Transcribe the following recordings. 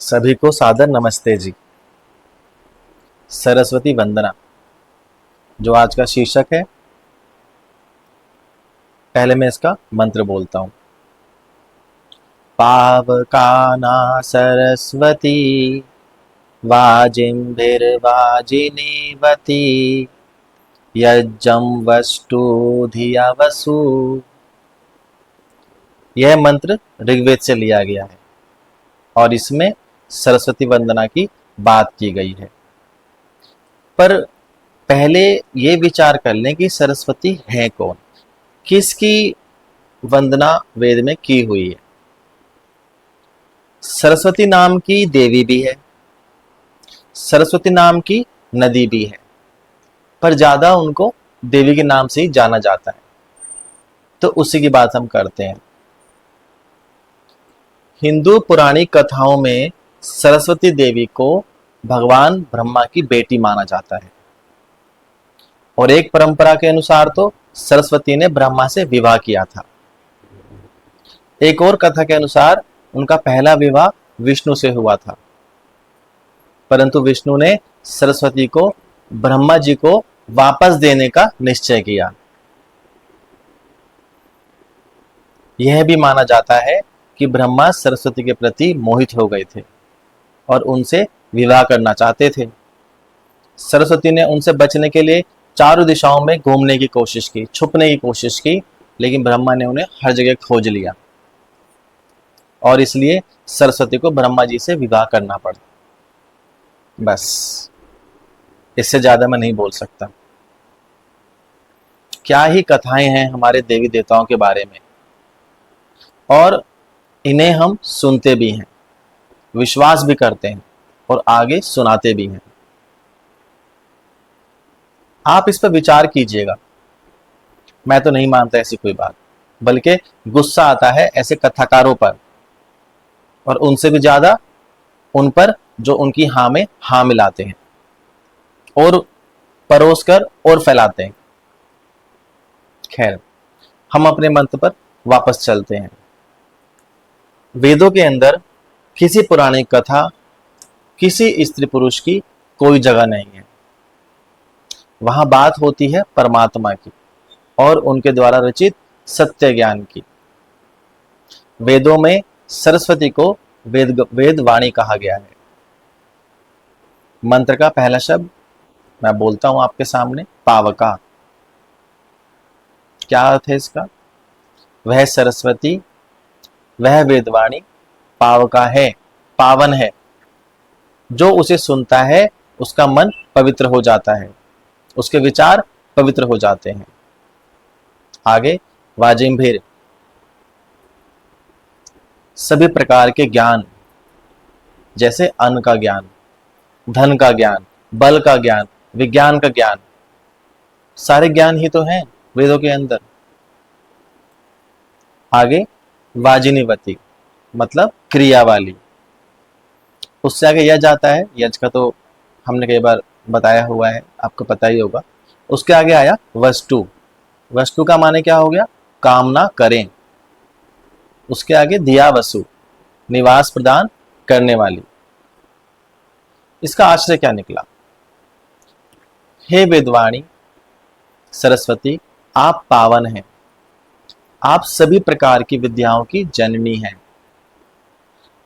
सभी को सादर नमस्ते जी। सरस्वती वंदना जो आज का शीर्षक है, पहले मैं इसका मंत्र बोलता हूं। पावकाना सरस्वती वाजिम्भिर्वाजिनीवती यज्जं वष्टु धिया वसु। यह मंत्र ऋग्वेद से लिया गया है और इसमें सरस्वती वंदना की बात की गई है। पर पहले ये विचार कर लें कि सरस्वती है कौन, किसकी वंदना वेद में की हुई है। सरस्वती नाम की देवी भी है, सरस्वती नाम की नदी भी है, पर ज्यादा उनको देवी के नाम से ही जाना जाता है, तो उसी की बात हम करते हैं। हिंदू पुरानी कथाओं में सरस्वती देवी को भगवान ब्रह्मा की बेटी माना जाता है और एक परंपरा के अनुसार तो सरस्वती ने ब्रह्मा से विवाह किया था। एक और कथा के अनुसार उनका पहला विवाह विष्णु से हुआ था, परंतु विष्णु ने सरस्वती को ब्रह्मा जी को वापस देने का निश्चय किया। यह भी माना जाता है कि ब्रह्मा सरस्वती के प्रति मोहित हो गए थे और उनसे विवाह करना चाहते थे। सरस्वती ने उनसे बचने के लिए चारों दिशाओं में घूमने की कोशिश की, छुपने की कोशिश की, लेकिन ब्रह्मा ने उन्हें हर जगह खोज लिया और इसलिए सरस्वती को ब्रह्मा जी से विवाह करना पड़ा। बस, इससे ज्यादा मैं नहीं बोल सकता। क्या ही कथाएं हैं हमारे देवी देवताओं के बारे में, और इन्हें हम सुनते भी हैं, विश्वास भी करते हैं और आगे सुनाते भी हैं। आप इस पर विचार कीजिएगा। मैं तो नहीं मानता ऐसी कोई बात, बल्कि गुस्सा आता है ऐसे कथाकारों पर, और उनसे भी ज्यादा उन पर जो उनकी हाँ में हाँ मिलाते हैं और परोस कर और फैलाते हैं। खैर, हम अपने मंत्र पर वापस चलते हैं। वेदों के अंदर किसी पुरानी कथा, किसी स्त्री पुरुष की कोई जगह नहीं है। वहां बात होती है परमात्मा की और उनके द्वारा रचित सत्य ज्ञान की। वेदों में सरस्वती को वेद वाणी कहा गया है। मंत्र का पहला शब्द मैं बोलता हूं आपके सामने, पावका। क्या अर्थ है इसका? वह सरस्वती, वह वेदवाणी पावका है, पावन है। जो उसे सुनता है उसका मन पवित्र हो जाता है, उसके विचार पवित्र हो जाते हैं। आगे, वाजिम्भिर, सभी प्रकार के ज्ञान, जैसे अन्न का ज्ञान, धन का ज्ञान, बल का ज्ञान, विज्ञान का ज्ञान, सारे ज्ञान ही तो हैं वेदों के अंदर। आगे, वाजिनीवती, मतलब क्रिया वाली। उससे आगे यज आता है, यज का तो हमने कई बार बताया हुआ है, आपको पता ही होगा। उसके आगे आया वस्तु। वस्तु का माने क्या हो गया? कामना करें। उसके आगे दिया वसु, निवास प्रदान करने वाली। इसका आश्रय क्या निकला? हे वेदवाणी सरस्वती, आप पावन हैं, आप सभी प्रकार की विद्याओं की जननी हैं।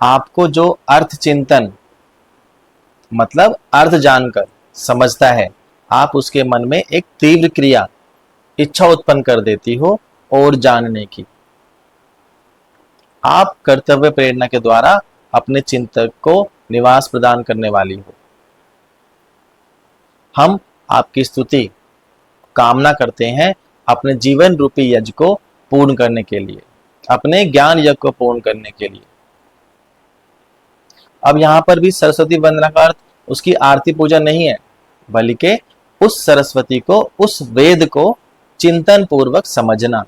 आपको जो अर्थ चिंतन, मतलब अर्थ जानकर समझता है, आप उसके मन में एक तीव्र क्रिया, इच्छा उत्पन्न कर देती हो और जानने की। आप कर्तव्य प्रेरणा के द्वारा अपने चिंतक को निवास प्रदान करने वाली हो। हम आपकी स्तुति कामना करते हैं अपने जीवन रूपी यज्ञ को पूर्ण करने के लिए, अपने ज्ञान यज्ञ को पूर्ण करने के लिए। अब यहां पर भी सरस्वती वंदना का अर्थ उसकी आरती पूजा नहीं है, बल्कि उस सरस्वती को, उस वेद को चिंतन पूर्वक समझना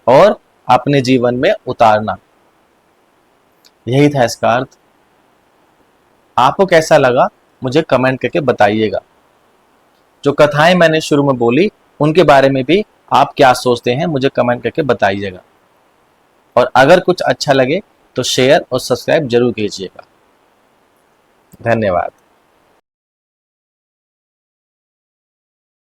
और अपने जीवन में उतारना। यही था इसका अर्थ। आपको कैसा लगा मुझे कमेंट करके बताइएगा। जो कथाएं मैंने शुरू में बोली उनके बारे में भी आप क्या सोचते हैं मुझे कमेंट करके बताइएगा। और अगर कुछ अच्छा लगे तो शेयर और सब्सक्राइब जरूर कीजिएगा। धन्यवाद।